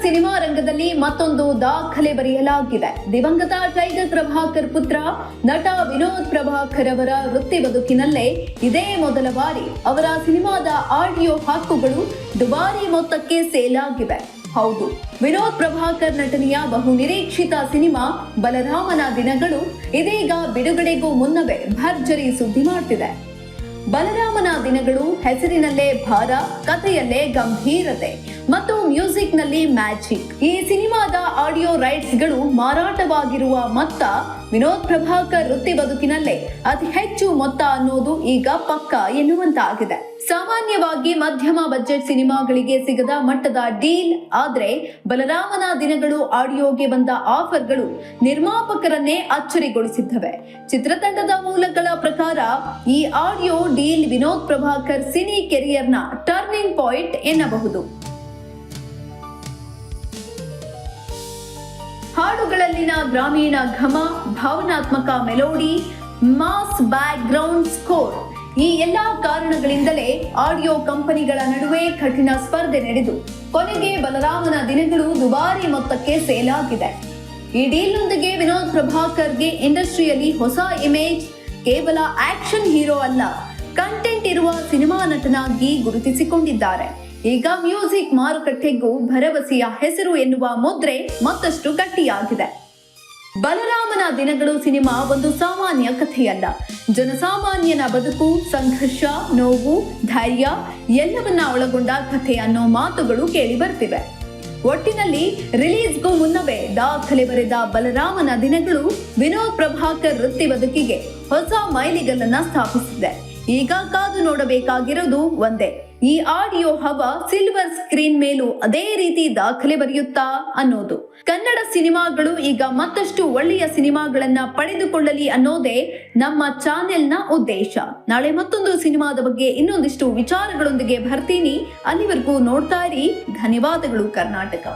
Cinema ರಂಗದಲ್ಲಿ ಮತ್ತೊಂದು ದಾಖಲೆ ಬರೆಯಲಾಗಿದೆ. ದಿವಂಗತ ಟೈಗರ್ ಪ್ರಭಾಕರ್ ಪುತ್ರ ನಟ ವಿನೋದ್ ಪ್ರಭಾಕರ್ ಅವರ ವೃತ್ತಿ ಬದುಕಿನಲ್ಲೇ ಇದೇ ಮೊದಲ ಬಾರಿ ಅವರ ಸಿನಿಮಾದ ಆಡಿಯೋ ಹಕ್ಕುಗಳು ದುಬಾರಿ ಮೊತ್ತಕ್ಕೆ ಸೇಲ್ ಆಗಿವೆ. ಹೌದು, ವಿನೋದ್ ಪ್ರಭಾಕರ್ ನಟನೆಯ ಬಹು ನಿರೀಕ್ಷಿತ ಸಿನಿಮಾ ಬಲರಾಮನ ದಿನಗಳು ಇದೀಗ ಬಿಡುಗಡೆಗೂ ಮುನ್ನವೇ ಭರ್ಜರಿ ಸುದ್ದಿ ಮಾಡ್ತಿದೆ. ಬಲರಾಮನ ದಿನಗಳು ಹೆಸರಿನಲ್ಲೇ ಭಾರ, ಕಥೆಯಲ್ಲೇ ಗಂಭೀರತೆ ಮತ್ತು ಮ್ಯೂಸಿಕ್ನಲ್ಲಿ ಮ್ಯಾಜಿಕ್. ಈ ಸಿನಿಮಾದ ಆಡಿಯೋ ರೈಟ್ಸ್ಗಳು ಮಾರಾಟವಾಗಿರುವ ಮೊತ್ತ ವಿನೋದ್ ಪ್ರಭಾಕರ್ ವೃತ್ತಿ ಬದುಕಿನಲ್ಲೇ ಅತಿ ಹೆಚ್ಚು ಮೊತ್ತ ಅನ್ನೋದು ಈಗ ಪಕ್ಕ ಎನ್ನುವಂತಾಗಿದೆ. ಸಾಮಾನ್ಯವಾಗಿ ಮಧ್ಯಮ ಬಜೆಟ್ ಸಿನಿಮಾಗಳಿಗೆ ಸಿಗದ ಮಟ್ಟದ ಡೀಲ್. ಆದ್ರೆ ಬಲರಾಮನ ದಿನಗಳು ಆಡಿಯೋಗೆ ಬಂದ ಆಫರ್ಗಳು ನಿರ್ಮಾಪಕರನ್ನೇ ಅಚ್ಚರಿಗೊಳಿಸಿದ್ದವೆ. ಚಿತ್ರತಂಡದ ಮೂಲಗಳ ಪ್ರಕಾರ ಈ audio deal Vinod Prabhakar cine ಕೆರಿಯರ್ನ ಟರ್ನಿಂಗ್ ಪಾಯಿಂಟ್ ಎನ್ನಬಹುದು. ಹಾಡುಗಳಲ್ಲಿನ ಗ್ರಾಮೀಣ ಘಮ, ಭಾವನಾತ್ಮಕ melody, mass background score, ಈ ಎಲ್ಲಾ ಕಾರಣಗಳಿಂದಲೇ ಆಡಿಯೋ ಕಂಪನಿಗಳ ನಡುವೆ ಕಠಿಣ ಸ್ಪರ್ಧೆ ನಡೆದು ಕೊನೆಗೆ ಬಲರಾಮನ ದಿನಗಳು ದುಬಾರಿ ಮೊತ್ತಕ್ಕೆ ಸೇಲ್ ಆಗಿದೆ. ಈ ಡೀಲ್ನೊಂದಿಗೆ ವಿನೋದ್ ಪ್ರಭಾಕರ್ಗೆ ಇಂಡಸ್ಟ್ರಿಯಲ್ಲಿ ಹೊಸ ಇಮೇಜ್. ಕೇವಲ ಆಕ್ಷನ್ ಹೀರೋ ಅಲ್ಲ, ಕಂಟೆಂಟ್ ಇರುವ ಸಿನಿಮಾ ನಟನಾಗಿ ಗುರುತಿಸಿಕೊಂಡಿದ್ದಾರೆ. ಈಗ ಮ್ಯೂಸಿಕ್ ಮಾರುಕಟ್ಟೆಗೂ ಭರವಸೆಯ ಹೆಸರು ಎನ್ನುವ ಮುದ್ರೆ ಮತ್ತಷ್ಟು ಗಟ್ಟಿಯಾಗಿದೆ. ಬಲರಾಮನ ದಿನಗಳು ಸಿನಿಮಾ ಒಂದು ಸಾಮಾನ್ಯ ಕಥೆಯಲ್ಲ. ಜನಸಾಮಾನ್ಯನ ಬದುಕು, ಸಂಘರ್ಷ, ನೋವು, ಧೈರ್ಯ ಎಲ್ಲವನ್ನ ಒಳಗೊಂಡ ಕಥೆ ಅನ್ನೋ ಮಾತುಗಳು ಕೇಳಿ ಬರ್ತಿವೆ. ಒಟ್ಟಿನಲ್ಲಿ ರಿಲೀಸ್ಗೂ ಮುನ್ನವೇ ದಾಖಲೆ ಬರೆದ ಬಲರಾಮನ ದಿನಗಳು ವಿನೋದ್ ಪ್ರಭಾಕರ್ ವೃತ್ತಿ ಬದುಕಿಗೆ ಹೊಸ ಮೈಲಿಗಲ್ಲನ್ನ ಸ್ಥಾಪಿಸಿದೆ. ಈಗ ಕಾದು ನೋಡಬೇಕಾಗಿರೋದು ಒಂದೇ, ಈ ಆಡಿಯೋ ಹವ ಸಿಲ್ವರ್ ಸ್ಕ್ರೀನ್ ಮೇಲೂ ಅದೇ ರೀತಿ ದಾಖಲೆ ಬರೆಯುತ್ತಾ ಅನ್ನೋದು. ಕನ್ನಡ ಸಿನಿಮಾಗಳು ಈಗ ಮತ್ತಷ್ಟು ಒಳ್ಳೆಯ ಸಿನಿಮಾಗಳನ್ನ ಪಡೆದುಕೊಳ್ಳಲಿ ಅನ್ನೋದೇ ನಮ್ಮ ಚಾನೆಲ್ನ ಉದ್ದೇಶ. ನಾಳೆ ಮತ್ತೊಂದು ಸಿನಿಮಾದ ಬಗ್ಗೆ ಇನ್ನೊಂದಿಷ್ಟು ವಿಚಾರಗಳೊಂದಿಗೆ ಬರ್ತೀನಿ. ಅಲ್ಲಿವರೆಗೂ ನೋಡ್ತಾ ಇರಿ. ಧನ್ಯವಾದಗಳು ಕರ್ನಾಟಕ.